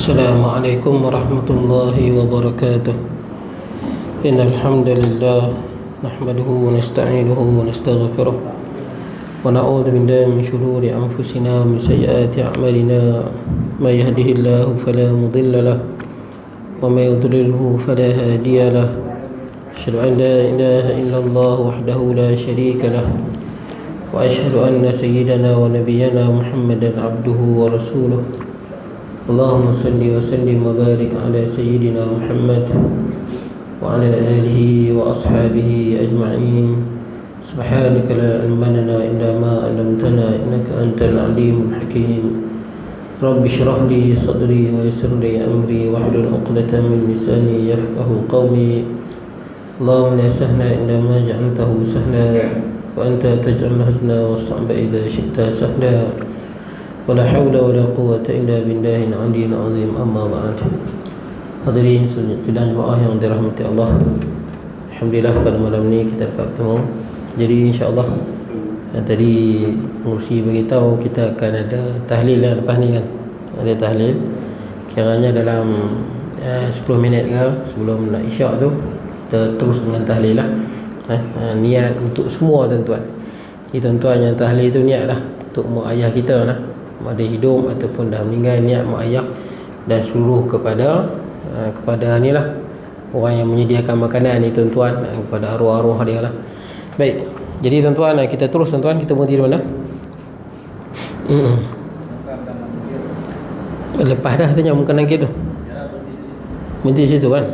السلام عليكم ورحمة الله وبركاته. إن الحمد لله نحمده ونستعينه ونستغفره ونعوذ بالله من شرور أنفسنا ومن سيئات أعمالنا. من يهده الله فلا مضل له ومن يضلله فلا هادي له. أشهد أن لا إله إلا الله وحده لا شريك له وأشهد أن سيدنا ونبينا محمدا عبده ورسوله. اللهم صل وسلم وبارك على سيدنا محمد وعلى آله وأصحابه أجمعين. سبحانك لا علم لنا إلا ما علمتنا إنك أنت العليم الحكيم. رب اشرح لي صدري ويسر لي أمري واحلل عقدة من لساني يفقه قولي. اللهم لا سهل إلا ما جعلته سهلا وأنت تجعل الحزن والصعب إذا شئت سهلا. ولا حول ولا قوة إلا بالله العلي العظيم. أما بعد. Hadirin sidang jemaah yang dirahmati Allah, alhamdulillah pada malam ni kita dapat bertemu. Jadi insya-Allah tadi pengurusi beritahu kita akan ada tahlil lepas ni kan. Ada tahlil kiranya dalam 10 minit ke sebelum nak isyak tu kita terus dengan tahlil lah. Niat untuk semua tuan-tuan. Jadi tuan-tuan yang tahlil tu niat lah untuk mak ayah kita lah, ada hidup ataupun dah meninggal, niat mak ayah dan seluruh kepada ni lah orang yang menyediakan makanan ni tuan-tuan, kepada arwah-arwah dia lah. Baik, jadi tuan-tuan kita terus tuan-tuan, kita berhenti di mana? Lepas dah tanya muka nangkit tu, berhenti di situ kan.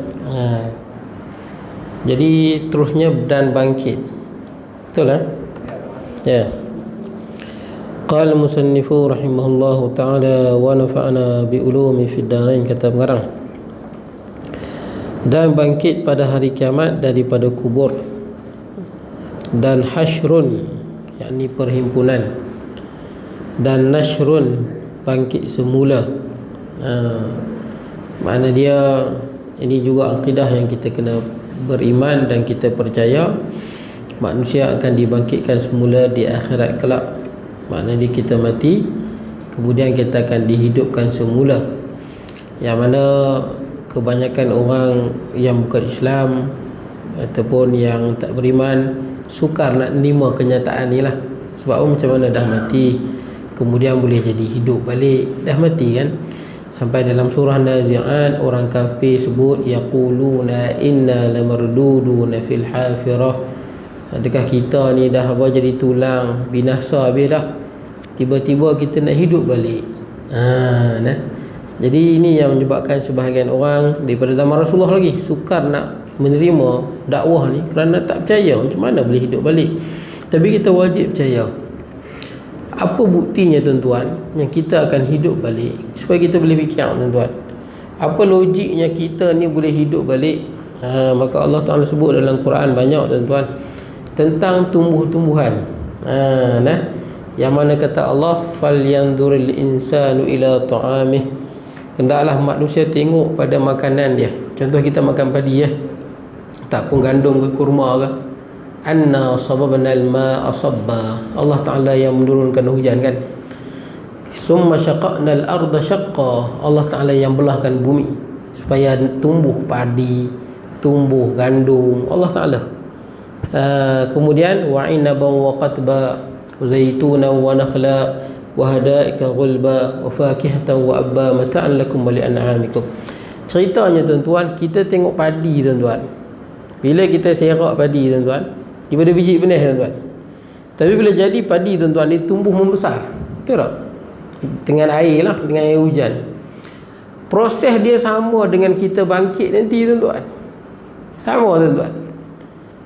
Jadi terusnya dan bangkit, betul lah ya. Qala musannifu rahimahullahu ta'ala wa nafa'ana bi ulumi fid darain. Kata pengarang, dan bangkit pada hari kiamat daripada kubur, dan hasyrun yakni perhimpunan, dan nashrun bangkit semula. Makna dia ini juga akidah yang kita kena beriman dan kita percaya manusia akan dibangkitkan semula di akhirat kelak. Maknanya kita mati, kemudian kita akan dihidupkan semula. Yang mana kebanyakan orang yang bukan Islam ataupun yang tak beriman sukar nak terima kenyataan ni lah. Sebab macam mana dah mati kemudian boleh jadi hidup balik, dah mati kan. Sampai dalam surah Nazi'at orang kafir sebut yaquluna inna lamarduduna fil hafirah. Adakah kita ni dah jadi tulang binasa habis dah, tiba-tiba kita nak hidup balik. Nah. Jadi ini yang menyebabkan sebahagian orang daripada zaman Rasulullah lagi sukar nak menerima dakwah ni kerana tak percaya macam mana boleh hidup balik. Tapi kita wajib percaya. Apa buktinya tuan-tuan yang kita akan hidup balik? Supaya kita boleh fikir tuan-tuan, apa logiknya kita ni boleh hidup balik? Maka Allah Ta'ala sebut dalam Quran banyak tuan-tuan tentang tumbuh-tumbuhan. Yang mana kata Allah, falyanzuril insanu ila ta'amih, hendaklah manusia tengok pada makanan dia. Contoh kita makan padi ya, tak pun gandum ke kurma ke. Anna sababnal ma'a sabba, Allah Ta'ala yang menurunkan hujan kan. Summa syaqaqnal arda syaqqa, Allah Ta'ala yang belahkan bumi supaya tumbuh padi, tumbuh gandum, Allah Ta'ala. Kemudian wa inaban wa qatba wa zaituna wa nakhla wa hadaika ghulba wa fakihatan wa abba mata'an lakum wa li'an'amikum. Ceritanya tuan-tuan, kita tengok padi tuan-tuan. Bila kita serak padi tuan-tuan, daripada biji benih tuan-tuan. Tapi bila jadi padi tuan-tuan, dia tumbuh membesar. Betul tak? Dengan air lah, dengan air hujan. Proses dia sama dengan kita bangkit nanti tuan-tuan. Sama tuan-tuan.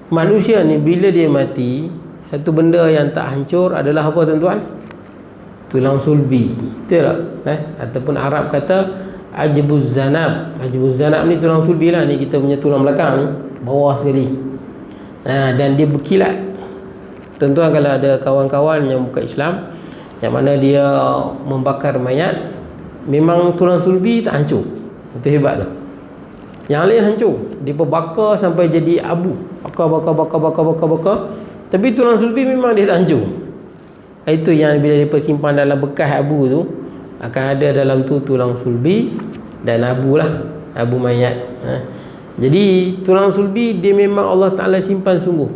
Manusia ni bila dia mati, satu benda yang tak hancur adalah apa tuan-tuan? Tulang sulbi. Betul tak? Ataupun Arab kata ajbuz zanab. Ajbuz zanab ni tulang sulbi lah. Ni kita punya tulang belakang ni, bawah sekali. Dan dia berkilat. Tuan-tuan kalau ada kawan-kawan yang bukan Islam, yang mana dia membakar mayat, memang tulang sulbi tak hancur. Itu hebat tu. Yang lain hancur, dia bakar sampai jadi abu, bakar. Tapi tulang sulbi memang dia tak hancur. Itu yang bila dia simpan dalam bekas abu tu, akan ada dalam tu tulang sulbi dan abu lah, abu mayat. Jadi tulang sulbi dia memang Allah Ta'ala simpan sungguh.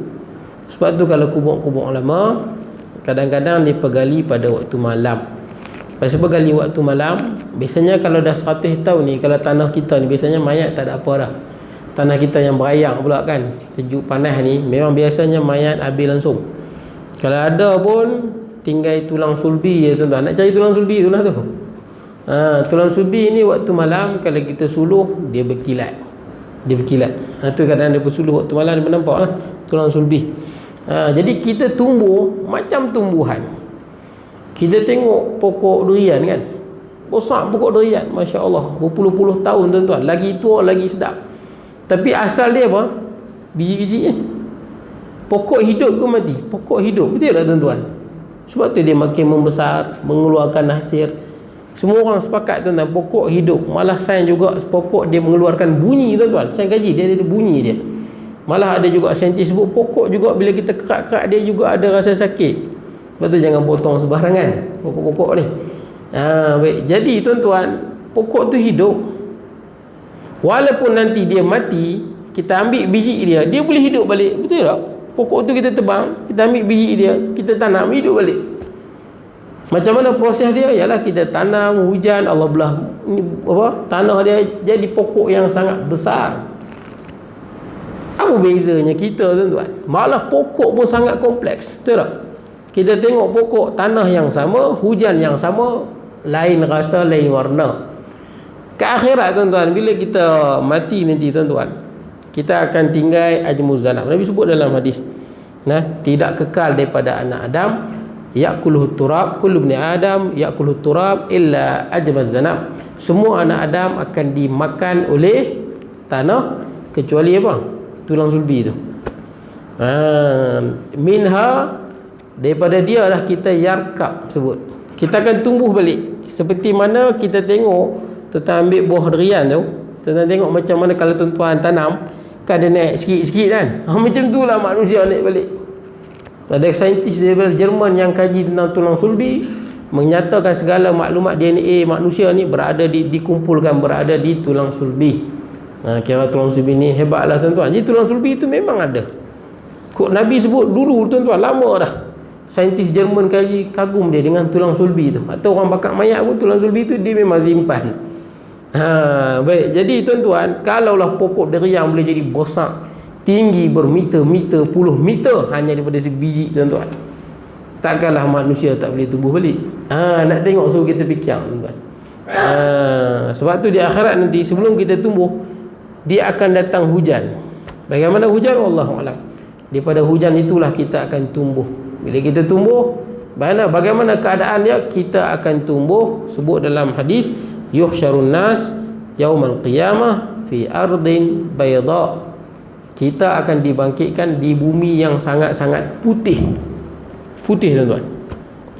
Sebab tu kalau kubur-kubur ulama kadang-kadang dia pegali pada waktu malam. Pasal pegali waktu malam, biasanya kalau dah 100 tahun ni, kalau tanah kita ni biasanya mayat tak ada apa dah. Tanah kita yang berayang pula kan, sejuk panas ni, memang biasanya mayat habis langsung. Kalau ada pun tinggal tulang sulbi je tuan-tuan. Nak cari tulang sulbi tu lah tu. Tulang sulbi ni waktu malam kalau kita suluh dia berkilat. Dia berkilat. Tu kadang dia bersuluh waktu malam dia nampak lah tulang sulbi. Jadi kita tumbuh macam tumbuhan. Kita tengok pokok durian kan, besar pokok durian, Masya Allah, berpuluh-puluh tahun tuan-tuan, lagi tua lagi sedap. Tapi asal dia apa? Biji-bijinya. Pokok hidup ke mati? Pokok hidup, betul tak tuan-tuan? Sebab tu dia makin membesar, mengeluarkan hasil. Semua orang sepakat tuan-tuan, pokok hidup. Malah sains juga, pokok dia mengeluarkan bunyi tuan-tuan. Sains kaji, dia ada bunyi dia. Malah ada juga saintis sebut pokok juga bila kita kerak-kerak dia juga ada rasa sakit. Sebab tu jangan potong sembarangan pokok-pokok ni. Baik. Jadi tuan-tuan, pokok tu hidup. Walaupun nanti dia mati, kita ambil biji dia, dia boleh hidup balik. Betul tak? Pokok tu kita tebang, kita ambil biji dia, kita tanam, hidup balik. Macam mana proses dia? Ialah kita tanam, hujan, Allah belah tanah dia jadi pokok yang sangat besar. Apa bezanya kita tuan-tuan? Malah pokok pun sangat kompleks. Betul tak? Kita tengok pokok, tanah yang sama, hujan yang sama, lain rasa, lain warna. Ke akhirat tuan-tuan, bila kita mati nanti tuan-tuan, kita akan tinggal ajmuz zanab. Nabi sebut dalam hadis, tidak kekal daripada anak Adam, ya'kuluhu turab, kullu ibni Adam ya'kuluhu turab illa ajmaz zanab. Semua anak Adam akan dimakan oleh tanah kecuali apa? Tulang sulbi tu. Minha, daripada dia lah kita yarkab sebut. Kita akan tumbuh balik. Seperti mana kita tengok tuan ambil buah durian tu, tuan tengok macam mana kalau tuan-tuan tanam, kan dia naik sikit-sikit kan. Macam tu lah manusia naik balik. Ada saintis daripada Jerman yang kaji tentang tulang sulbi, menyatakan segala maklumat DNA manusia ni dikumpulkan berada di tulang sulbi. Kira tulang sulbi ni hebatlah tuan-tuan. Jadi tulang sulbi itu memang ada. Nabi sebut dulu tuan-tuan, lama dah. Saintis Jerman kagum dia dengan tulang sulbi tu. Atau orang bakar mayat pun tulang sulbi tu dia memang simpan. Baik, jadi tuan-tuan, kalaulah pokok durian boleh jadi besar, tinggi bermeter-meter, puluh meter hanya daripada sebiji tuan-tuan, takkanlah manusia tak boleh tumbuh balik? Nak tengok, suruh kita fikir tuan-tuan. Sebab tu di akhirat nanti sebelum kita tumbuh, dia akan datang hujan. Bagaimana hujan? Wallahu a'lam. Daripada hujan itulah kita akan tumbuh. Bila kita tumbuh, bagaimana keadaan dia? Kita akan tumbuh. Sebut dalam hadis, yuhsyarun nas yaumal qiyamah fi ardin bayda. Kita akan dibangkitkan di bumi yang sangat-sangat putih. Putih tuan-tuan.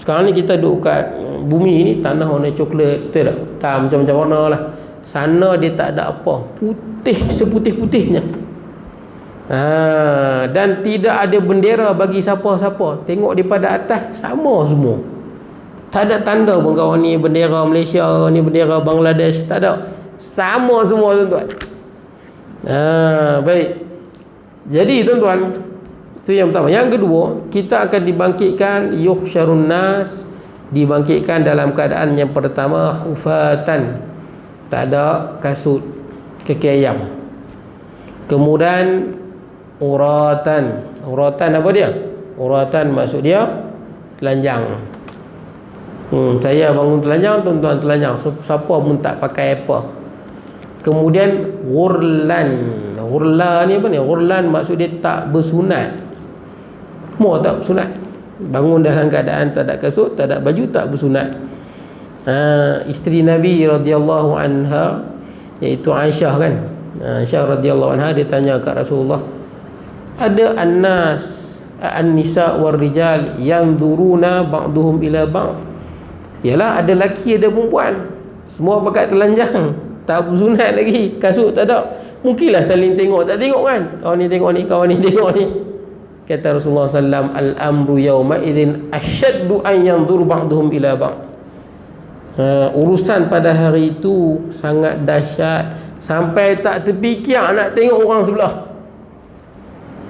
Sekarang ni kita duduk kat bumi ni, tanah warna coklat, betul tak? Macam-macam warna lah. Sana dia tak ada apa, putih seputih-putihnya. Dan tidak ada bendera bagi siapa-siapa. Tengok daripada atas sama semua. Tak ada tanda pun kawan ni bendera Malaysia, ni bendera Bangladesh, tak ada. Sama semua tuan-tuan. Baik. Jadi tuan-tuan, itu yang pertama. Yang kedua, kita akan dibangkitkan yuhsyarun nas, dibangkitkan dalam keadaan yang pertama hufatan, tak ada kasut, kaki ayam. Kemudian uratan. Uratan apa dia? Uratan maksud dia telanjang. Saya bangun telanjang, tuan-tuan telanjang, siapa pun tak pakai apa. Kemudian ghurlan. Ghurla ni apa ni? Ghurlan maksud dia tak bersunat. Mau tak bersunat. Bangun dalam keadaan tak ada kasut, tak ada baju, tak bersunat. Isteri Nabi radhiyallahu anha, iaitu Aisyah kan. Aisyah radhiyallahu anha, dia tanya kat Rasulullah, ada an-nisa war rijal yanzuruna ba'duhum ila ba'd. Yalah, ada lelaki ada perempuan, semua pakai telanjang, tak bersunat lagi, kasut tak ada. Mungkinlah saling tengok, tak tengok kan, kawan ni tengok ni, kawan ni tengok ni. Kata Rasulullah SAW, al-amru yawma idzin asyaddu an yanzur ba'duhum ila ba'd. Urusan pada hari itu sangat dahsyat, sampai tak terfikir nak tengok orang sebelah.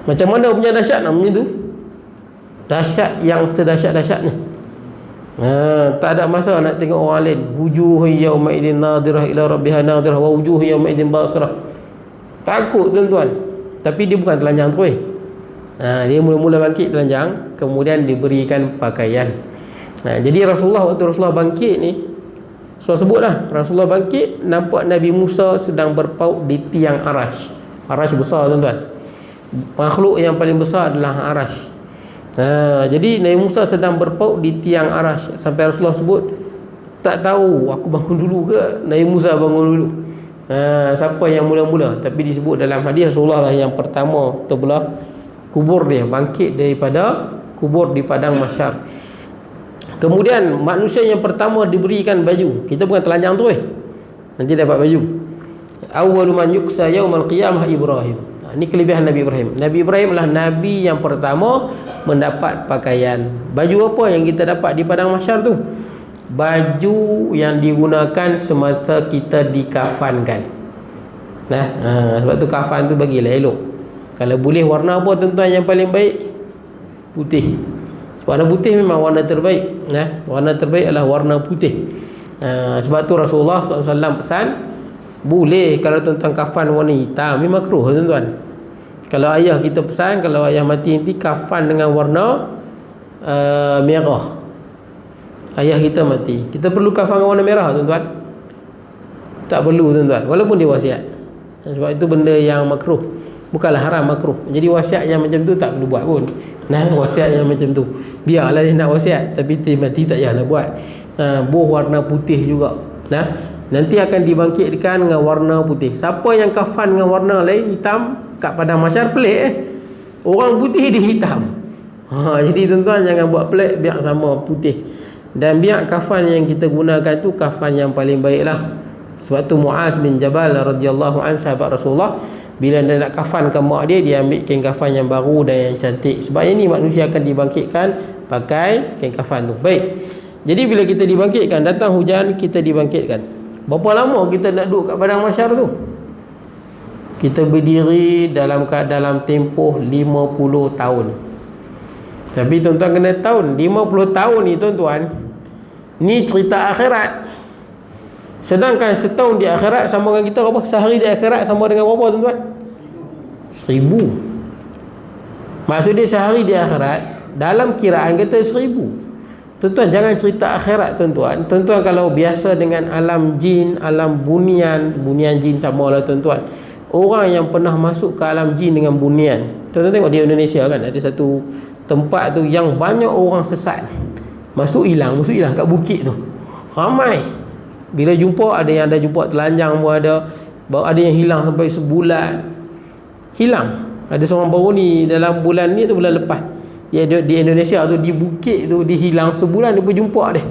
Macam mana punya dahsyat namanya tu? Dahsyat yang sedahsyat-dahsyatnya. Tak ada masa nak tengok orang lain. Wujuh yauma idzin nadirah ila rabbiha nadirah wa wujuh yauma idzin basirah. Takut tuan-tuan. Tapi dia bukan telanjang terus. Dia mula-mula bangkit telanjang, kemudian diberikan pakaian. Jadi Rasulullah, waktu Rasulullah bangkit ni, Rasulullah sebut lah, Rasulullah bangkit, nampak Nabi Musa sedang berpaut di tiang Arash. Arash besar tuan-tuan. Makhluk yang paling besar adalah Arash. Jadi Nabi Musa sedang berpaut di tiang Arash. Sampai Rasulullah sebut, tak tahu aku bangun dulu ke Nabi Musa bangun dulu. Siapa yang mula-mula? Tapi disebut dalam hadis, Rasulullah lah yang pertama terbelah kubur dia, bangkit daripada kubur di padang mahsyar. Kemudian manusia yang pertama diberikan baju. Kita bukan telanjang tu nanti dapat baju. Awwalu man yuksa yaumal qiyamah Ibrahim. Ini kelebihan Nabi Ibrahim. Nabi Ibrahim adalah Nabi yang pertama mendapat pakaian. Baju apa yang kita dapat di padang mahsyar tu? Baju yang digunakan semasa kita dikafankan. Sebab tu kafan tu bagilah elok. Kalau boleh warna apa tuan-tuan yang paling baik? Putih. Warna putih memang warna terbaik. Warna terbaik adalah warna putih. Sebab tu Rasulullah SAW pesan, boleh kalau tuan-tuan kafan warna hitam, ini makruh tuan-tuan. Kalau ayah kita pesan, kalau ayah mati nanti kafan dengan warna merah. Ayah kita mati, kita perlu kafan dengan warna merah tuan-tuan? Tak perlu tuan-tuan, walaupun dia wasiat. Sebab itu benda yang makruh, bukanlah haram, makruh. Jadi wasiat yang macam tu tak perlu buat pun. Wasiat yang macam tu biarlah dia nak wasiat, tapi mati tak payahlah buat. Boh warna putih juga. Nanti akan dibangkitkan dengan warna putih. Siapa yang kafan dengan warna lain, hitam, kat padang mahsyar pelik orang putih dia hitam. Jadi tuan-tuan jangan buat pelik, biar sama putih. Dan biar kafan yang kita gunakan tu kafan yang paling baik lah. Sebab tu Muaz bin Jabal radhiyallahu anhu, sahabat Rasulullah, bila dia nak kafankan mak dia, dia ambil kain kafan yang baru dan yang cantik. Sebab ini manusia akan dibangkitkan pakai kain kafan tu. Baik. Jadi bila kita dibangkitkan, datang hujan, kita dibangkitkan. Berapa lama kita nak duduk kat padang mahsyar tu? Kita berdiri dalam tempoh 50 tahun. Tapi tuan-tuan kena tahu, 50 tahun ni tuan-tuan, ni cerita akhirat. Sedangkan setahun di akhirat sama dengan kita berapa? Sehari di akhirat sama dengan berapa tuan-tuan? 1000. Maksud dia sehari di akhirat, dalam kiraan kita 1000. Tuan-tuan jangan cerita akhirat tuan-tuan. Tuan-tuan kalau biasa dengan alam jin, alam bunian jin sama lah tuan-tuan. Orang yang pernah masuk ke alam jin dengan bunian, tuan-tuan tengok di Indonesia kan, ada satu tempat tu yang banyak orang sesat. Masuk hilang kat bukit tu. Ramai. Bila jumpa, ada yang dah jumpa telanjang pun ada yang hilang sampai sebulan. Hilang. Ada seorang baru ni dalam bulan ni tu, bulan lepas, dia di Indonesia tu, di bukit tu, dia hilang sebulan, dia pun jumpa dia.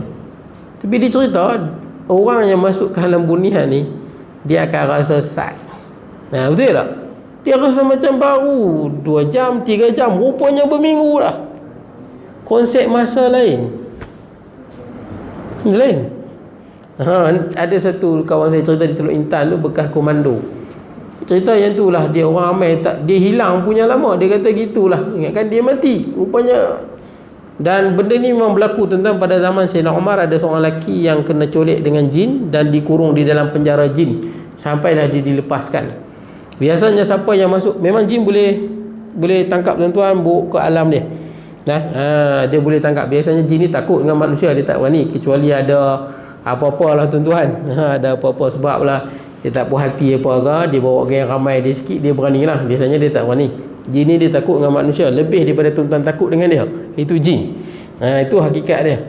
Tapi dia cerita, orang yang masuk ke alam bunian ni, dia akan rasa sesat. Betul tak? Dia rasa macam baru 2 jam, 3 jam, rupanya berminggu dah. Konsep masa lain. Ada satu kawan saya cerita di Teluk Intan tu, bekas komando. Cerita yang tu lah, dia orang ramai dia hilang punya lama. Dia kata gitulah, ingatkan dia mati rupanya. Dan benda ni memang berlaku tuan-tuan. Pada zaman Sayyidina Umar, ada seorang lelaki yang kena colek dengan jin dan dikurung di dalam penjara jin sampailah dia dilepaskan. Biasanya siapa yang masuk, memang jin boleh tangkap tuan-tuan, bawa ke alam dia. Dia boleh tangkap. Biasanya jin ni takut dengan manusia, dia tak berani, kecuali ada apa-apa lah tuan-tuan. Ada apa-apa sebab lah, dia tak puas hati apa ke, dia bawa geng ramai dia sikit, dia berani lah. Biasanya dia tak berani. Jin ni dia takut dengan manusia lebih daripada tuan-tuan takut dengan dia. Itu jin. Itu hakikat dia.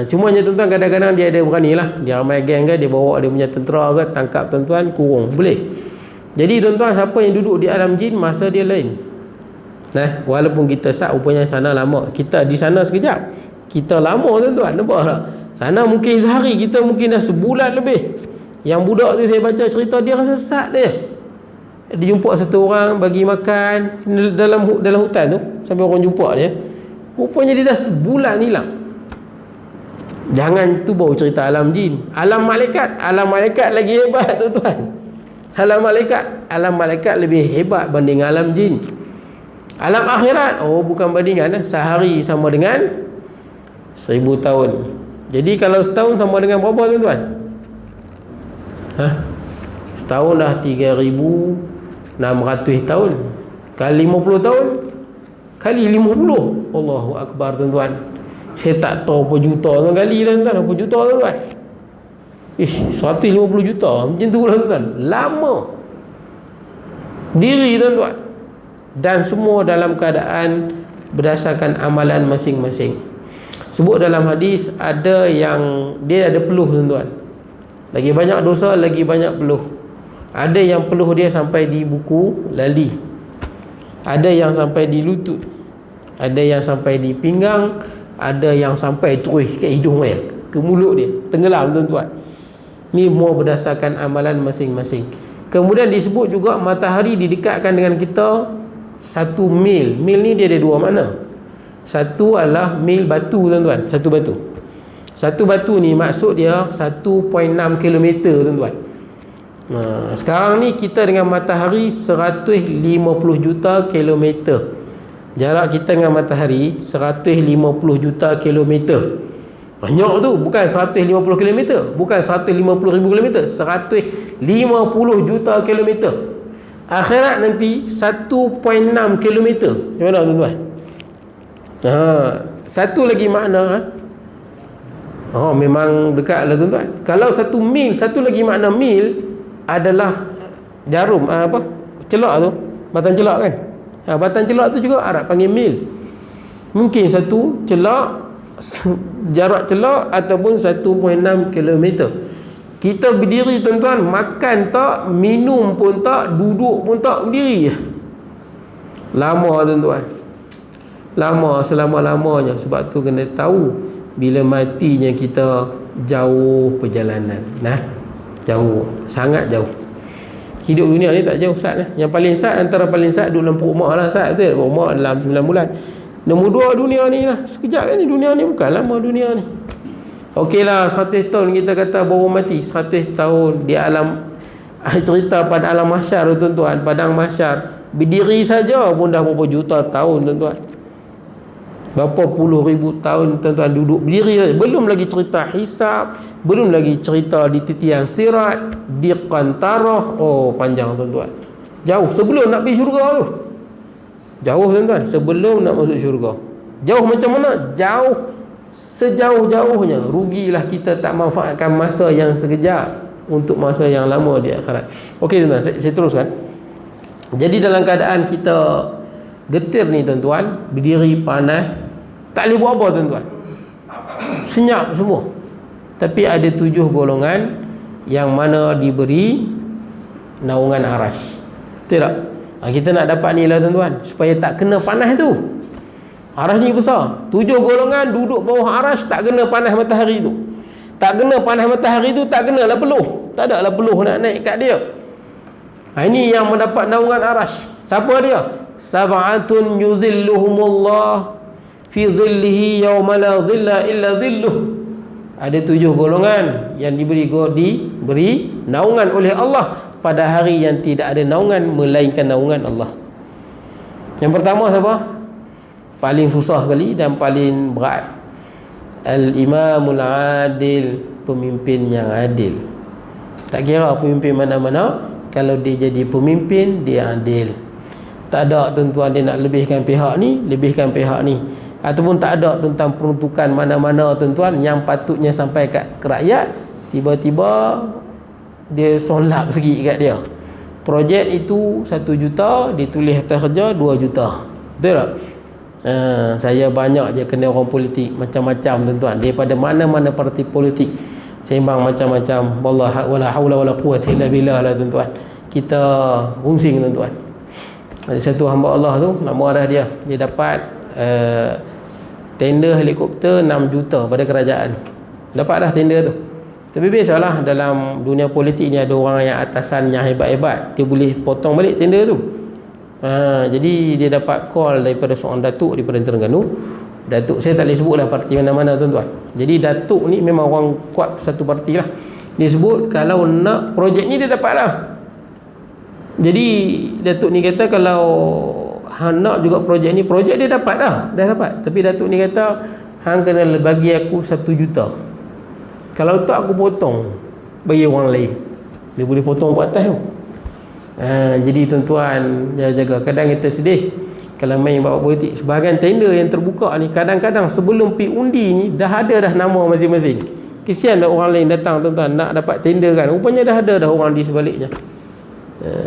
Cumanya tuan-tuan kadang-kadang dia ada berani lah. Dia ramai geng ke, dia bawa dia punya tentera ke, tangkap tuan-tuan, kurung, boleh. Jadi tuan-tuan, siapa yang duduk di alam jin, masa dia lain. Walaupun kita rupanya sana lama, kita di sana sekejap, kita lama tuan-tuan, nampak tak? Sana mungkin sehari, kita mungkin dah sebulan lebih. Yang budak tu saya baca cerita, dia rasa sesat dia. Dia jumpa satu orang bagi makan dalam hutan tu, sampai orang jumpa dia, rupanya dia dah sebulan hilang. Jangan tu baru cerita alam jin. Alam malaikat lagi hebat tuan-tuan. Alam malaikat lebih hebat banding alam jin. Alam akhirat, bukan bandingan, sehari sama dengan 1000 tahun. Jadi kalau setahun sama dengan berapa tuan-tuan? Setahun dah 3600 tahun. Kali 50 tahun, kali 50. Allahu Akbar tuan-tuan. Saya tak tahu apa juta tuan kali tuan-tuan. Apa juta tuan-tuan? 150 juta. Macam tu lah tuan-tuan. Lama diri tuan-tuan. Dan semua dalam keadaan berdasarkan amalan masing-masing. Sebut dalam hadis, ada yang dia ada peluh tuan-tuan. Lagi banyak dosa, lagi banyak peluh. Ada yang peluh dia sampai di buku lali, ada yang sampai di lutut, ada yang sampai di pinggang, ada yang sampai terus ke hidung dia, ke mulut dia, tenggelam tuan-tuan. Ni semua berdasarkan amalan masing-masing. Kemudian disebut juga matahari didekatkan dengan kita 1 mil. Mil ni dia ada dua makna. Satu adalah mil batu tuan-tuan. Satu batu ni maksud dia 1.6 km tuan-tuan. Sekarang ni kita dengan matahari 150 juta kilometer. Jarak kita dengan matahari 150 juta kilometer. Banyak tu. Bukan 150 km, bukan 150,000 km, 150 juta kilometer. Akhirat nanti 1.6 km. Macam mana tuan-tuan? Satu lagi makna, memang dekat lah tuan-tuan. Kalau 1 mil, satu lagi makna mil adalah jarum, celak tu, batang celak kan. Batang celak tu juga Arab panggil mil. Mungkin satu celak, jarak celak ataupun 1.6 km. Kita berdiri tuan-tuan, makan tak, minum pun tak, duduk pun tak, berdiri je. Lama tuan-tuan. Lama, selama-lamanya. Sebab tu kena tahu bila matinya kita jauh perjalanan. Jauh, sangat jauh. Hidup dunia ni tak jauh Ustaz. Yang paling sat, antara paling sat duduk dalam perut mak lah Ustaz. Betul? Perut mak dalam 9 bulan. Nombor 2 dunia ni lah. Sekejap kan ni dunia ni, bukan lama dunia ni. Okeylah, 100 tahun kita kata baru mati. 100 tahun di alam, cerita pada alam mahsyar tuan-tuan, padang mahsyar. Berdiri saja pun dah berapa juta tahun tuan-tuan. Berapa puluh ribu tahun tuan-tuan duduk berdiri saja. Belum lagi cerita hisab, belum lagi cerita di titian sirat, di qantarah. Panjang tuan-tuan. Jauh sebelum nak pergi syurga tu. Jauh tuan-tuan, sebelum nak masuk syurga. Jauh macam mana? Jauh sejauh-jauhnya. Rugilah kita tak manfaatkan masa yang sekejap untuk masa yang lama di akhirat. Okey tuan-tuan, saya teruskan. Jadi dalam keadaan kita getir ni tuan-tuan, berdiri panas, tak boleh buat apa tuan-tuan. Senyap semua. Tapi ada 7 golongan yang mana diberi naungan arasy. Betul tak? Kita nak dapat ni lah tuan-tuan, supaya tak kena panas tu. Arasy ni besar. 7 golongan duduk bawah arasy, tak kena panas matahari tu. Tak kena panas matahari tu, tak kena lah peluh. Tak ada lah peluh nak naik kat dia. Ini yang mendapat naungan arasy. Siapa dia? Sab'atun yudhilluhumullah fi dhillihi yawma la dhilla illa dhilluh. Ada 7 golongan yang diberi naungan oleh Allah pada hari yang tidak ada naungan melainkan naungan Allah. Yang pertama siapa? Paling susah sekali dan paling berat, Al-Imamul Adil, pemimpin yang adil. Tak kira pemimpin mana-mana, kalau dia jadi pemimpin, dia adil. Tak ada tuan-tuan dia nak lebihkan pihak ni, lebihkan pihak ni, ataupun tak ada tentang peruntukan mana-mana tuan-tuan yang patutnya sampai ke rakyat, tiba-tiba dia solak sikit kat dia. Projek itu 1 juta, ditulis atas kerja 2 juta. Betul tak? Saya banyak je kena orang politik macam-macam tuan-tuan, daripada mana-mana parti politik, sembang macam-macam. Wala haula wala quwwata illa billah lah tuan-tuan. Kita hungsing tuan-tuan. Ada satu hamba Allah tu, nama arah dia dapat tender helikopter 6 juta pada kerajaan. Dapat dah tender tu. Tapi biasalah dalam dunia politik ni ada orang yang atasan yang hebat-hebat, dia boleh potong balik tender tu. Jadi dia dapat call daripada seorang datuk daripada Terengganu Datuk saya tak boleh sebut lah parti mana-mana tuan-tuan. Jadi datuk ni memang orang kuat satu parti lah. Dia sebut kalau nak projek ni dia dapat lah. Jadi datuk ni kata kalau hang nak juga projek ni, projek dia dapat dah dapat. Tapi datuk ni kata hang kena bagi aku 1 juta. Kalau tak aku potong bagi orang lain. Dia boleh potong ke atas tu. Jadi tuan-tuan jaga. Kadang kita sedih kalau main bawa politik. Sebahagian tender yang terbuka ni kadang-kadang sebelum pi undi ni dah ada dah nama masing-masing. Kesian dah orang lain datang tuan-tuan nak dapat tender kan. Rupanya dah ada dah orang di sebaliknya.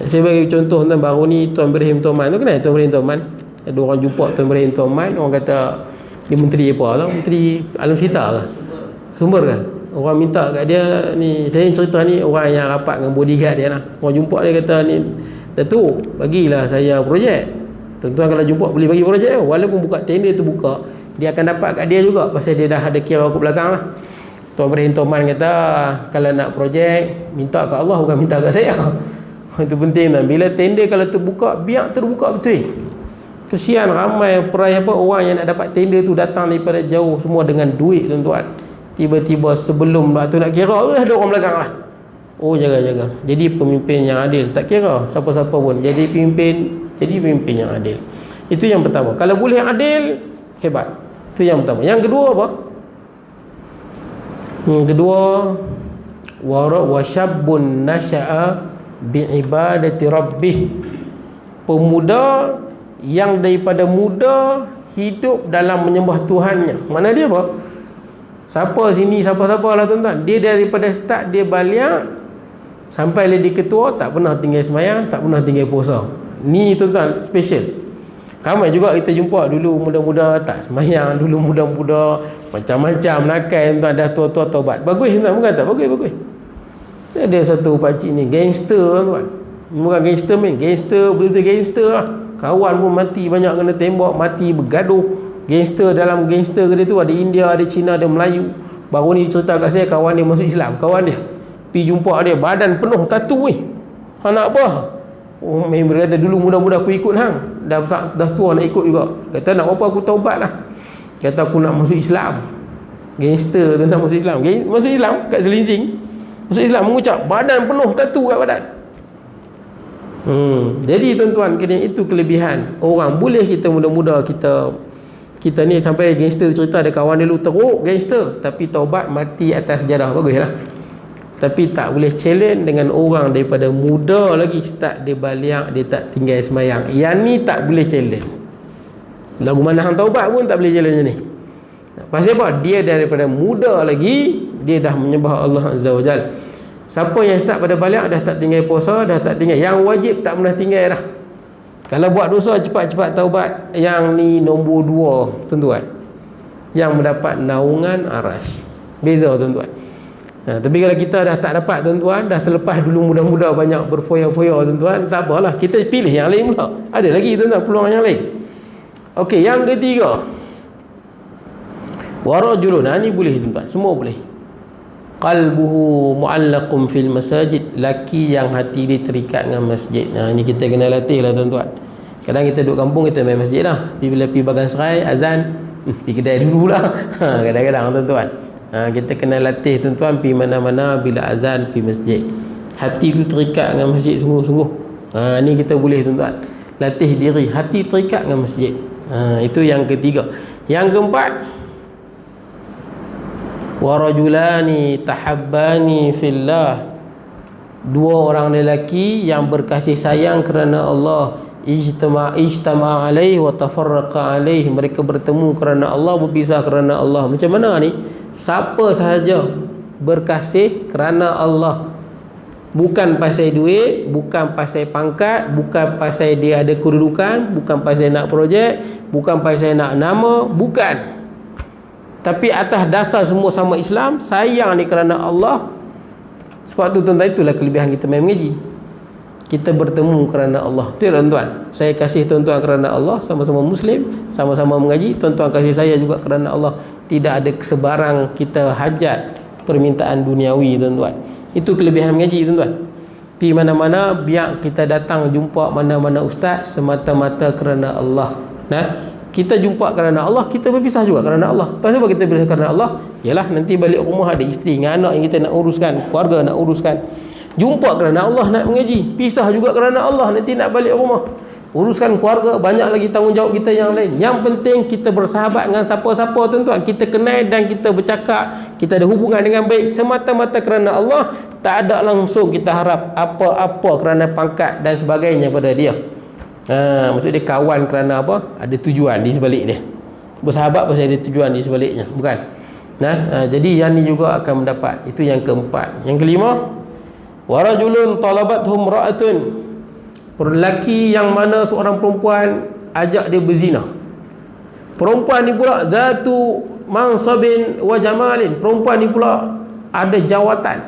Saya bagi contoh tuan, baru ni Tuan Ibrahim Toman tu, kenal Tuan Ibrahim Toman? Ada orang jumpa Tuan Ibrahim Toman, orang kata dia menteri apa tau, menteri Alam Sita ke? Sumber kan? Orang minta kat dia ni, saya cerita ni orang yang rapat dengan bodyguard dia lah. Orang jumpa dia kata ni, Datuk, bagilah saya projek. Tuan-tuan kalau jumpa boleh bagi projek tu. Walaupun buka tender tu buka, dia akan dapat kat dia juga pasal dia dah ada kira ke belakang lah. Tuan Ibrahim Toman kata kalau nak projek minta kat Allah, bukan minta kat saya. Itu penting kan. Bila tender kalau terbuka, biar terbuka betul. Kesian ramai perai orang yang nak dapat tender tu datang daripada jauh semua dengan duit tuan-tuan. Tiba-tiba sebelum waktu nak kira dah ada orang belakang lah. Oh, jaga-jaga. Jadi pemimpin yang adil, tak kira siapa-siapa pun jadi pemimpin yang adil. Itu yang pertama. Kalau boleh adil, hebat. Itu yang pertama. Yang kedua apa? Yang kedua, wasyabun nasya'a bi'ibadati rabbih. Pemuda yang daripada muda hidup dalam menyembah Tuhannya. Mana dia apa? Siapa sini, siapa-siapa lah tuan-tuan. Dia daripada start dia balik sampai dia ketua tak pernah tinggal semayang, tak pernah tinggal puasa. Ni tuan-tuan special. Ramai juga kita jumpa dulu muda-muda tak semayang, dulu muda-muda macam-macam nakal tuan, dah tua-tua taubat. Bagus tuan, bukan tak bagus. Ada satu pakcik ni gangster tuan. Bukan gangster main, gangster betul gangster lah. Kawan pun mati, banyak kena tembak, mati bergaduh. Gangster dalam gangster dia tu ada India, ada Cina, ada Melayu. Baru ni cerita kat saya kawan dia masuk Islam, kawan dia. Pergi jumpa dia, badan penuh tatu ni. Hang nak apa? Oh, member kata dulu muda-muda aku ikut hang. Dah tua nak ikut juga. Kata nak apa aku taubat lah. Kata aku nak masuk Islam. Gangster tu nak masuk Islam. Masuk Islam kat Selinsing. Masuk Islam mengucap badan penuh tatu kat badan. Jadi tuan-tuan, itu kelebihan orang. Boleh kita muda-muda kita ni sampai gangster cerita ada kawan dia dulu teruk gangster tapi taubat mati atas sejarah. Baguslah. Tapi tak boleh challenge dengan orang daripada muda lagi start dia baliak, dia tak tinggal semayang. Yang ni tak boleh challenge. Lagu mana hang taubat pun tak boleh challenge ni. Pasal apa? Dia daripada muda lagi dia dah menyembah Allah Azza wa Jal. Siapa yang start pada baliak dah tak tinggal puasa, dah tak tinggal yang wajib, tak pernah tinggal dah. Kalau buat dosa cepat-cepat taubat. Yang ni nombor 2 tuan-tuan, yang mendapat naungan arasy. Beza tuan-tuan. Tapi kalau kita dah tak dapat tuan-tuan, dah terlepas dulu muda-muda banyak berfoya-foya tuan-tuan, tak apalah, kita pilih yang lain pula. Ada lagi tuan-tuan peluang yang lain. Okey, yang ketiga, warajulun. Ni boleh tuan-tuan, semua boleh. Qalbuhu mu'allaqum fil masajid. Laki yang hati dia terikat dengan masjid. Ini kita kena latih lah tuan-tuan. Kadang kita duduk kampung, kita main masjid lah. Bila pergi bagan serai, azan, pergi kedai dulu lah. Kadang-kadang tuan-tuan, kita kena latih tuan-tuan, pergi mana-mana bila azan pergi masjid. Hati tu terikat dengan masjid sungguh-sungguh. Ni kita boleh tuan-tuan latih diri, hati terikat dengan masjid. Itu yang ketiga. Yang keempat, warajulani tahabbani fillah. 2 orang lelaki yang berkasih sayang kerana Allah. Ijtama alaih wa tafarraqa alaih. Mereka bertemu kerana Allah, berpisah kerana Allah. Macam mana ni? Siapa sahaja berkasih kerana Allah, bukan pasal duit, bukan pasal pangkat, bukan pasal dia ada kedudukan, bukan pasal nak projek, bukan pasal nak nama, bukan. Tapi atas dasar semua sama Islam, sayang ni kerana Allah. Sebab tu tuan-tuan, itulah kelebihan kita main mengaji. Kita bertemu kerana Allah. Betul tuan-tuan? Saya kasih tuan-tuan kerana Allah, sama-sama Muslim, sama-sama mengaji. Tuan-tuan kasih saya juga kerana Allah. Tidak ada sebarang kita hajat permintaan duniawi tuan-tuan. Itu kelebihan mengaji tuan-tuan. Pergi mana-mana, biar kita datang jumpa mana-mana ustaz semata-mata kerana Allah. Kita jumpa kerana Allah, kita berpisah juga kerana Allah. Pasal apa kita berpisah kerana Allah? Yalah, nanti balik rumah ada isteri dengan anak yang kita nak uruskan, keluarga nak uruskan. Jumpa kerana Allah nak mengaji, pisah juga kerana Allah nanti nak balik rumah, uruskan keluarga, banyak lagi tanggungjawab kita yang lain. Yang penting kita bersahabat dengan siapa-siapa tuan-tuan, kita kenal dan kita bercakap, kita ada hubungan dengan baik semata-mata kerana Allah. Tak ada langsung kita harap apa-apa kerana pangkat dan sebagainya pada dia. Maksud dia kawan kerana apa? Ada tujuan di sebalik dia. Bersahabat pasal ada tujuan di sebaliknya, bukan? Jadi yang ni juga akan mendapat. Itu yang keempat. Yang kelima, warajulun talabathum ra'atun, lelaki yang mana seorang perempuan ajak dia berzina. Perempuan ni pula zatu mansabin wa jamalin, perempuan ni pula ada jawatan,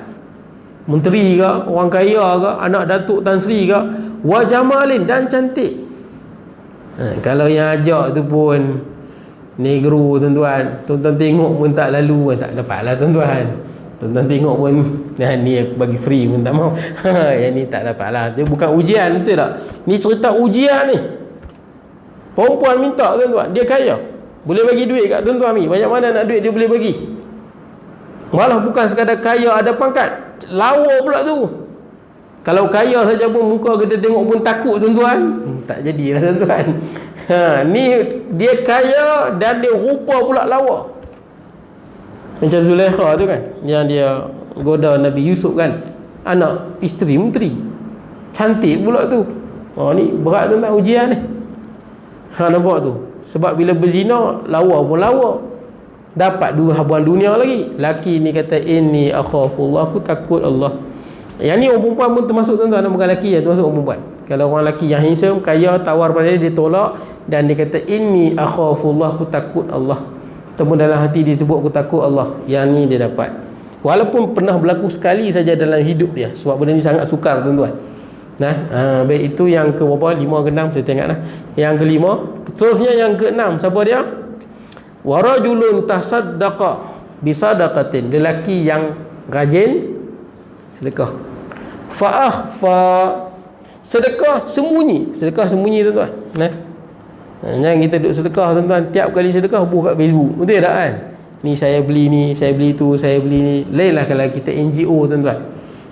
menteri ke, orang kaya ke, anak datuk Tan Sri ke, wa jamalin, dan cantik. Kalau yang ajak tu pun negro tuan-tuan, tuan-tuan tengok pun tak lalu, tak dapatlah tuan-tuan. Tuan-tuan tengok pun ni aku bagi free pun tak mau. Yang ni tak dapatlah. Dia bukan ujian, betul tak? Ni cerita ujian ni. Perempuan minta tuan-tuan, dia kaya, boleh bagi duit kat tuan-tuan ni. Banyak mana nak duit dia boleh bagi. Malah bukan sekadar kaya ada pangkat, lawa pula tu. Kalau kaya saja pun muka kita tengok pun takut tuan-tuan, tak jadilah tuan-tuan. Ni dia kaya dan dia rupa pula lawa. Macam Zulaikha tu kan, yang dia goda Nabi Yusuf kan, anak isteri menteri, cantik pula tu. Ni berat tuan-tuan ujian ni. Nampak tu. Sebab bila berzina, lawa pun lawa, dapat dua habuan dunia lagi. Laki ni kata inni akhafullah, aku takut Allah. Yang ni orang perempuan pun termasuk tuan-tuan, bukan lelaki ya, termasuk orang perempuan. Kalau orang lelaki yang handsome, kaya, tawar pada dia, dia tolak, dan dia kata inni akhafullah, aku takut Allah. Ataupun dalam hati dia sebut aku takut Allah. Yang ni dia dapat. Walaupun pernah berlaku sekali saja dalam hidup dia, sebab benda ni sangat sukar tuan-tuan. Baik, itu yang ke berapa? 5 ke 6 saya tengoklah. Yang kelima, terusnya yang ke-6, siapa dia? Warajulun tasaddaqa bisadaqatin, lelaki yang rajin sedekah. Fa'akhfa, sedekah sembunyi. Sedekah sembunyi tuan-tuan. Jangan kita duduk sedekah tuan-tuan, tiap kali sedekah buka kat Facebook, betul tak kan? Ni saya beli ni, saya beli tu, saya beli ni. Lainlah kalau kita NGO tuan-tuan,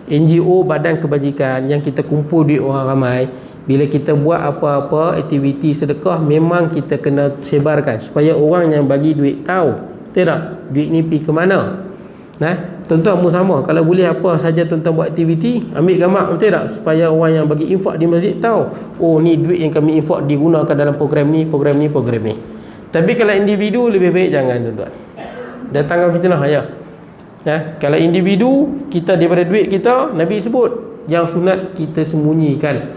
NGO, badan kebajikan, yang kita kumpul duit orang ramai. Bila kita buat apa-apa aktiviti sedekah, memang kita kena sebarkan supaya orang yang bagi duit tahu, betul tak? Duit ni pergi ke mana? Tuan-tuan pun sama. Kalau boleh apa saja tuan-tuan buat aktiviti, ambil gambar, betul tak? Supaya orang yang bagi infak di masjid tahu, oh ni duit yang kami infak digunakan dalam program ni, program ni, program ni. Tapi kalau individu, lebih baik jangan tuan-tuan. Datangkan fitnah ya. Kalau individu, kita daripada duit kita, Nabi sebut yang sunat kita sembunyikan.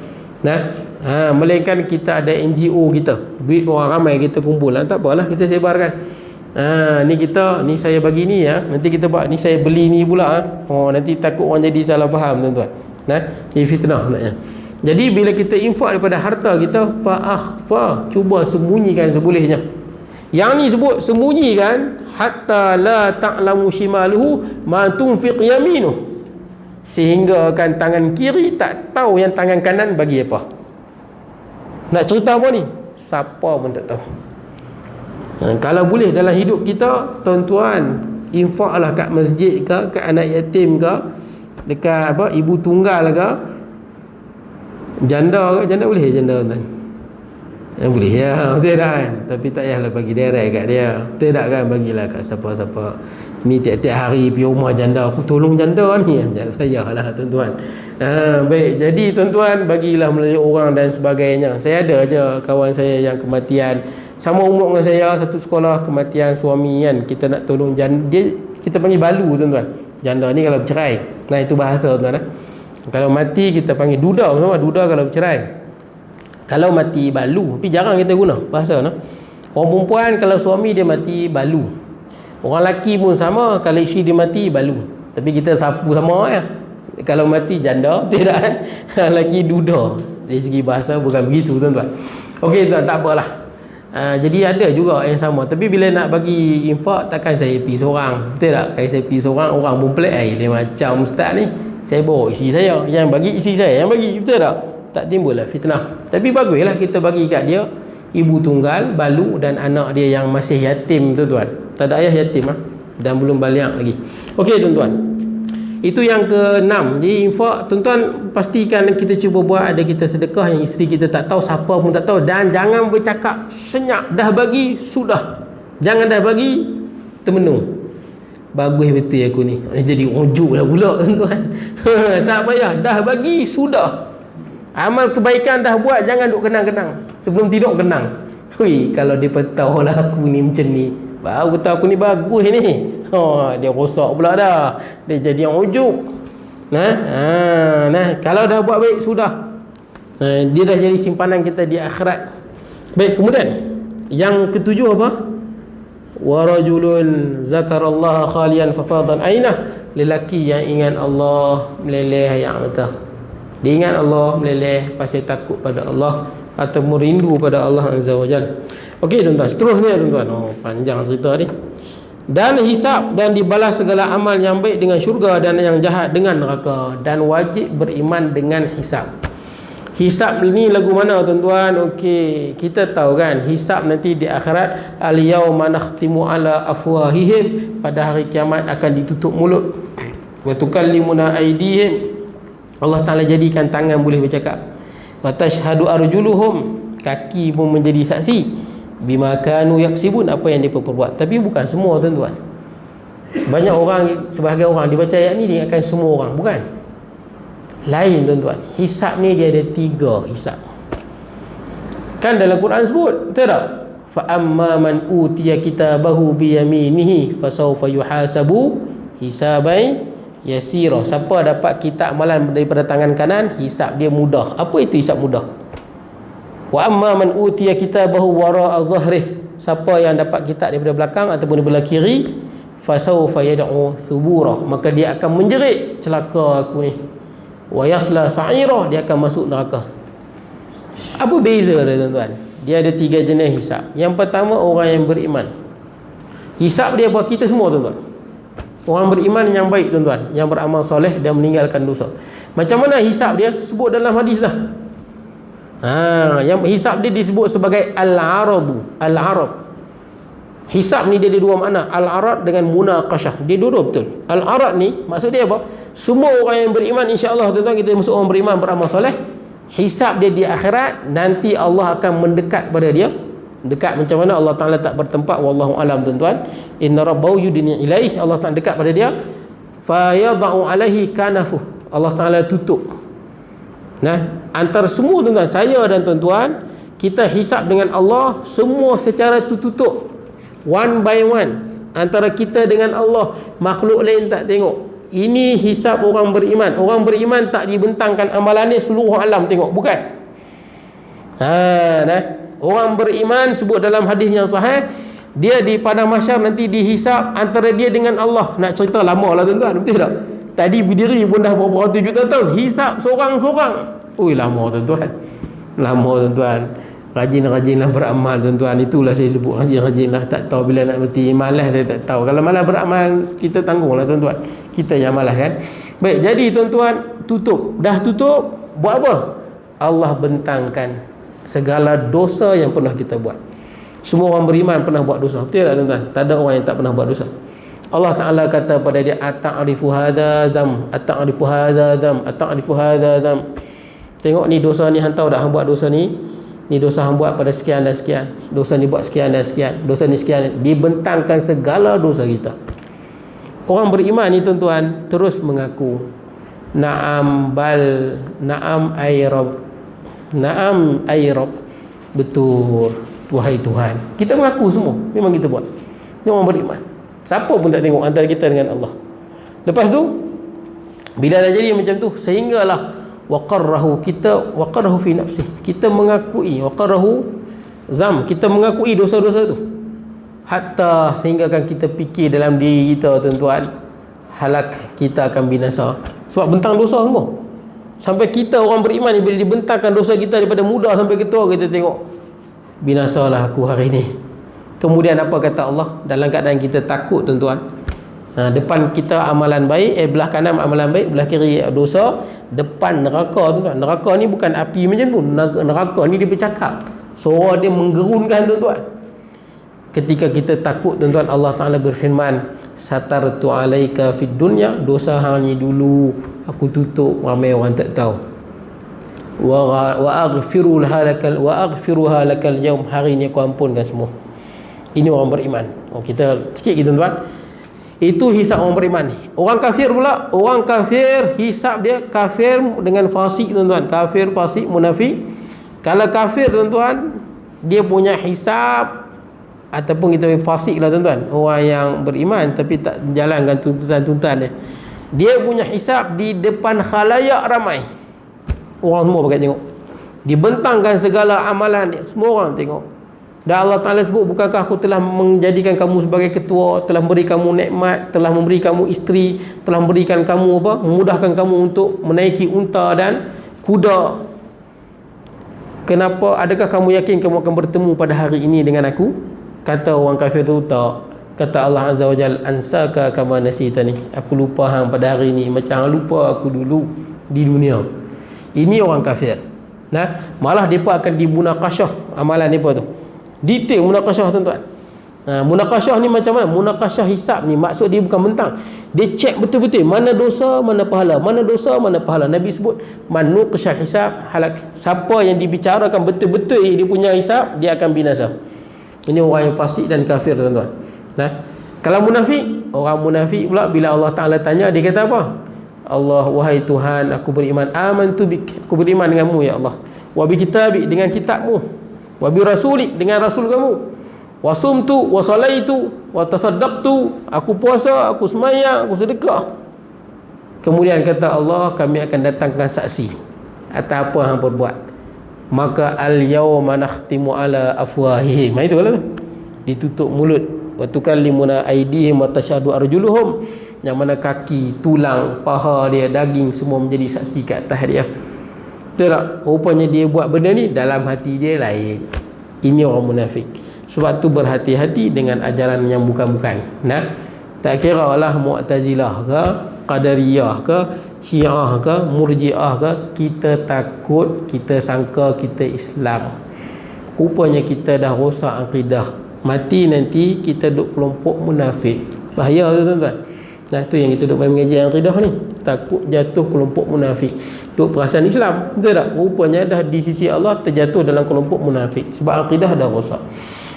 Melainkan kita ada NGO kita, duit orang ramai kita kumpul, tak apalah kita sebarkan. Ni kita, ni saya bagi ni ya, nanti kita buat ni, saya beli ni pula. Nanti takut orang jadi salah faham tuan-tuan. Ini fitnah maknanya. Jadi bila kita infak daripada harta kita, fa'akhfa, cuba sembunyikan sebolehnya. Yang ni sebut sembunyikan, hatta la ta'lamu shimaluhu ma tunfiq yaminuh, sehingga kan tangan kiri tak tahu yang tangan kanan bagi apa. Nak cerita apa ni? Siapa pun tak tahu. Kalau boleh dalam hidup kita tuan-tuan, infaklah kat masjid ke, kat anak yatim ke, dekat apa, ibu tunggal ke, janda ke, janda boleh janda tuan? Boleh ya, betul tak kan? Tapi tak payahlah bagi direct kat dia, betul tak kan? Bagilah kat siapa-siapa. Ni tiap-tiap hari pergi rumah janda, aku tolong janda ni, jangan payahlah tuan-tuan. Baik, jadi tuan-tuan bagilah melalui orang dan sebagainya. Saya ada aja kawan saya yang kematian, sama umur dengan saya, satu sekolah, kematian suami kan. Kita nak tolong janda, dia kita panggil balu tuan-tuan. Janda ni kalau bercerai. Itu bahasa tuan-tuan. Kalau mati kita panggil duda, sama duda kalau bercerai. Kalau mati balu, tapi jarang kita guna bahasa no. Orang perempuan kalau suami dia mati balu. Orang lelaki pun sama, kalau isteri dia mati balu. Tapi kita sapu sama ya. Kalau mati janda, tidak kan? Lelaki duda. Dari segi bahasa bukan begitu tuan-tuan. Okey tuan, tak apalah. Jadi ada juga yang sama. Tapi bila nak bagi infak, takkan saya pergi seorang, betul tak? Kalau saya pergi seorang, orang pun pelik, dia macam ustaz ni, saya bawa isteri saya, yang bagi isteri saya yang bagi, betul tak? Tak timbullah fitnah. Tapi baguslah kita bagi kat dia, ibu tunggal, balu dan anak dia yang masih yatim tuan-tuan. Tak ada ayah yatim dan belum balik lagi. Okey tuan-tuan. Itu yang ke-6. Jadi infak tuan-tuan pastikan kita cuba buat, ada kita sedekah yang isteri kita tak tahu, siapa pun tak tahu, dan jangan bercakap senyap dah bagi sudah. Jangan dah bagi termenung. Bagus betul aku ni. Jadi ujuk dah pula tuan-tuan. Tak payah, dah bagi sudah. Amal kebaikan dah buat, jangan duk kenang-kenang. Sebelum tidur kenang. Hui, kalau dia tahu lah aku ni macam ni, baru tahu aku ni bagus ni. Dia rosak pula dah. Dia jadi yang ujuk. Kalau dah buat baik sudah. Dia dah jadi simpanan kita di akhirat. Baik, kemudian yang ketujuh apa? Wa rajulun zakarallaha khalian fafadan ainah. Lelaki yang ingat Allah meleleh air mata. Dia ingat Allah meleleh pasal takut pada Allah atau merindu pada Allah Azza wa Jalla. Okey tuan-tuan, seterusnya tuan-tuan. Panjang cerita ni. Dan hisab dan dibalas segala amal yang baik dengan syurga dan yang jahat dengan neraka, dan wajib beriman dengan hisab. Hisab ni lagu mana tuan-tuan? Okey, kita tahu kan hisab nanti di akhirat, al-yauma nakhtimu ala afwahihim, pada hari kiamat akan ditutup mulut, wa tukallimuna aydihim, Allah Taala jadikan tangan boleh bercakap, wa tashhadu arjuluhum, kaki pun menjadi saksi, bima kanu yaksibun, apa yang dia perbuat. Tapi bukan semua tuan-tuan. Banyak orang, sebahagian orang dibaca ayat ni dia akan semua orang, bukan. Lain tuan-tuan. Hisab ni dia ada 3 hisab. Kan dalam Quran sebut, betul tak? Fa amma man utiya kitabahu bi yaminihi fasawfa yuhasabu hisaban yasira. Siapa dapat kitab amalan daripada tangan kanan, hisab dia mudah. Apa itu hisab mudah? Wa amma man utiya kitabahu wara'a dhahrih. Siapa yang dapat kitab daripada belakang ataupun daripada kiri, fasawfa yad'u thubura, maka dia akan menjerit, celaka aku ni. Wa yasla sa'ira, dia akan masuk neraka. Apa beza dia tuan-tuan? Dia ada 3 jenis hisab. Yang pertama, orang yang beriman. Hisab dia buat kita semua tuan-tuan. Orang beriman yang baik tuan-tuan, yang beramal soleh dan meninggalkan dosa. Macam mana hisab dia? Sebut dalam hadis dah. Yang hisab dia disebut sebagai al-aradu. Al-arad. Hisab ni dia ada 2 makna. Al-arad dengan munaqashah. Dia dua-dua betul. Al-arad ni maksud dia apa? Semua orang yang beriman, insya-Allah tuan-tuan, kita masuk orang beriman, beramal soleh, hisab dia di akhirat, nanti Allah akan mendekat pada dia. Dekat macam mana? Allah Taala tak bertempat, wallahu alam tuan-tuan. Inna rabbahu yudni ilaih, Allah Taala dekat pada dia. Fa yad'u alaihi kanafu, Allah Taala tutup. Antara semua tuan-tuan, saya dan tuan-tuan, kita hisab dengan Allah semua secara tertutup, one by one, antara kita dengan Allah. Makhluk lain tak tengok. Ini hisab orang beriman. Orang beriman tak dibentangkan amalannya seluruh alam tengok, bukan. Orang beriman sebut dalam hadis yang sahih, dia di padang mahsyar nanti dihisab antara dia dengan Allah. Nak cerita lama lah tuan-tuan, betul tak? Tadi berdiri pun dah berapa ratus juta tahun, hisab seorang-seorang. Ui, lama tuan-tuan. Lama tuan-tuan. Rajin-rajinlah beramal tuan-tuan. Itulah saya sebut rajin-rajinlah. Tak tahu bila nak mati. Malas saya tak tahu. Kalau malas beramal, kita tanggunglah tuan-tuan. Kita yang malas kan. Baik, jadi tuan-tuan, tutup. Dah tutup, buat apa? Allah bentangkan segala dosa yang pernah kita buat. Semua orang beriman pernah buat dosa. Betul tak tuan-tuan? Tak ada orang yang tak pernah buat dosa. Allah Ta'ala kata pada dia, Ata'arifu hadha dham, Ata'arifu hadha dham, Ata'arifu hadha dham. Tengok ni dosa ni, hang tahu tak hang buat dosa ni? Ni dosa hang buat pada sekian dan sekian. Dosa ni buat sekian dan sekian. Dosa ni sekian. Dibentangkan segala dosa kita. Orang beriman ni tuan-tuan terus mengaku, Na'am bal, Na'am ay Rabb, Na'am ay Rabb. Betul, wahai Tuhan. Kita mengaku semua. Memang kita buat. Ni orang beriman. Siapa pun tak tengok antara kita dengan Allah. Lepas tu, bila dah jadi macam tu, sehinggalah waqarrahu, kita waqarrahu fi nafsih, kita mengakui, waqarrahu zam, kita mengakui dosa-dosa tu, hatta sehinggakan kita fikir dalam diri kita tuan-tuan, halak, kita akan binasa sebab bentang dosa semua. Sampai kita orang beriman ni, bila dibentangkan dosa kita daripada muda sampai ketua, kita tengok, binasalah aku hari ni. Kemudian apa kata Allah? Dalam keadaan kita takut tuan-tuan, depan kita amalan baik, belah kanan amalan baik, belah kiri dosa, depan neraka tu kan. Neraka ni bukan api macam tu. Neraka ni dia bercakap, Suara dia menggerunkan tuan-tuan. Ketika kita takut tuan-tuan, Allah Ta'ala berfirman, satartu alaika fid dunya, dosa hang ni dulu aku tutup, ramai orang tak tahu. Wa aghfiruha lakal yaum, hari ni aku ampunkan semua. Ini orang beriman. Kita sikit tuan-tuan. Itu hisab orang beriman ni. Orang kafir pula, orang kafir hisab dia kafir dengan fasik tuan-tuan. Kafir, fasik, munafik. Kalau kafir tuan-tuan, dia punya hisab ataupun kita fasik lah tuan-tuan, orang yang beriman tapi tak jalankan tuntutan-tuntutan dia, dia punya hisab di depan khalayak ramai, orang semua pakai tengok, dibentangkan segala amalan dia, semua orang tengok. Dan Allah Ta'ala sebut, bukankah aku telah menjadikan kamu sebagai ketua, telah beri kamu nikmat, telah memberi kamu isteri, telah memberikan kamu apa, memudahkan kamu untuk menaiki unta dan kuda. Kenapa, adakah kamu yakin kamu akan bertemu pada hari ini dengan aku? Kata orang kafir tu, tak. Kata Allah Azza wa Jal, ansaka kama nasitani, aku lupa hang pada hari ini macam hang lupa aku dulu di dunia. Ini orang kafir. Nah, malah mereka akan dimunaqasyah amalan mereka tu. Detail munaqasyah tuan-tuan. Munaqasyah ni macam mana? Munaqasyah hisab ni maksud dia bukan mentang. Dia cek betul-betul mana dosa, mana pahala, mana dosa, mana pahala. Nabi sebut man nuqashal hisab halak. Siapa yang dibicarakan betul-betul dia punya hisab, dia akan binasa. Ini orang yang fasik dan kafir tuan-tuan. Nah, kalau munafik, orang munafik pula bila Allah Ta'ala tanya, dia kata apa? Allah, wahai Tuhan, aku beriman, amantu bik, aku beriman denganmu ya Allah, wa bi kitabik, dengan kitabmu, wa bi rasulik, dengan rasul kamu, wa sumtu wa salaitu wa tasaddaqtu, aku puasa, aku sembahyang, aku sedekah. Kemudian kata Allah, kami akan datangkan saksi atas apa yang berbuat. Maka al-yawma nakhtimu ala afwahihim, itu lah tu, ditutup mulut, wa tukallimuna aydihim wa tashhadu arjuluhum, yang mana kaki, tulang, paha dia, daging semua menjadi saksi ke atas dia. Betul tak? Rupanya dia buat benda ni, dalam hati dia lain. Ini orang munafik. Sebab tu berhati-hati dengan ajaran yang bukan-bukan. Nah, tak kira lah Mu'tazilah ke, Qadariyah ke, Syiah ke, Murji'ah ke, kita takut, kita sangka kita Islam. Rupanya kita dah rosak akidah. Mati nanti kita duduk kelompok munafik. Bahaya tu tuan-tuan. Nah, tu yang kita duduk main mengaji akidah ni. Takut jatuh kelompok munafik, duduk perasan Islam. Betul tak? Rupanya dah di sisi Allah terjatuh dalam kelompok munafik. Sebab akidah dah rosak.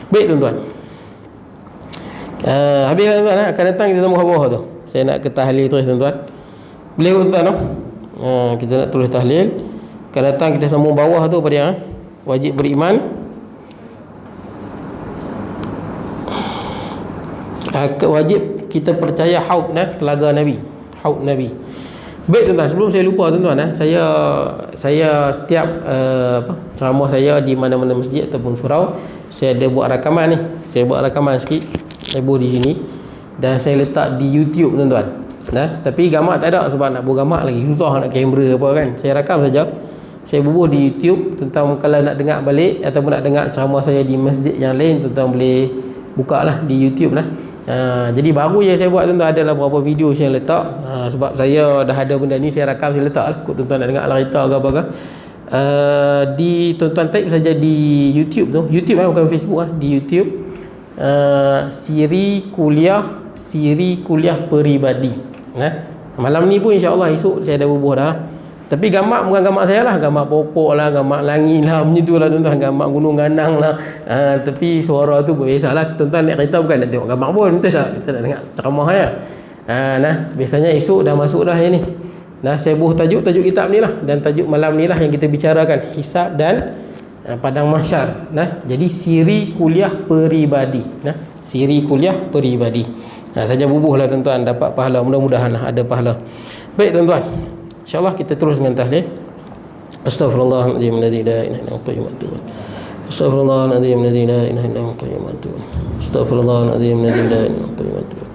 Baik tuan-tuan. Habis tuan-tuan, akan datang kita sambung bawah tu. Saya nak ke tahlil terus tuan-tuan. Boleh tuan-tuan no? Kita nak tulis tahlil. Akan datang kita sambung bawah tu pada yang wajib beriman. Wajib kita percaya haud telaga Nabi, haud Nabi. Baik tuan-tuan, sebelum saya lupa tuan-tuan, saya setiap ceramah saya di mana-mana masjid ataupun surau, saya ada buat rakaman ni. Saya buat rakaman sikit, saya buat di sini dan saya letak di YouTube tuan-tuan. Tapi gambar tak ada sebab nak buat gambar lagi susah, nak kamera apa kan. Saya rakam saja. Saya bubuh di YouTube tentang, kalau nak dengar balik ataupun nak dengar ceramah saya di masjid yang lain, tuan-tuan boleh buka lah di YouTube lah. Jadi baru yang saya buat tuan-tuan, adalah beberapa video saya letak. Sebab saya dah ada benda ni, saya rakam, saya letak lah. Kut tuan-tuan nak dengar cerita ke apa ke, di tuan-tuan type saja di YouTube tu. YouTube lah, bukan Facebook lah. Di YouTube Siri kuliah peribadi. Malam ni pun insya-Allah, esok saya dah bubuh dah. Tapi gambar bukan gambar saya lah, gambar pokok lah, gambar langit lah, macam tu lah tuan-tuan, gambar gunung ganang lah. Tapi suara tu biasalah, tuan-tuan nak kereta bukan nak tengok gambar pun, betul tak? Kita nak dengar ceramah ya. Biasanya esok dah masuk dah yang ni. Saya bubuh tajuk kitab ni lah, dan tajuk malam ni lah yang kita bicarakan, hisab dan padang mahsyar. Jadi siri kuliah peribadi. Siri kuliah peribadi. Saja bubuh lah tuan-tuan, dapat pahala, mudah-mudahan lah ada pahala. Baik tuan-tuan, InsyaAllah kita terus dengan tahlil. Astaghfirullahaladzim alladzi la ilaha illa huwal qayyum wa atubu. Astaghfirullahaladzim alladzi la ilaha illa huwal qayyum wa atubu. Astaghfirullahaladzim alladzi la ilaha illa huwal qayyum wa atubu.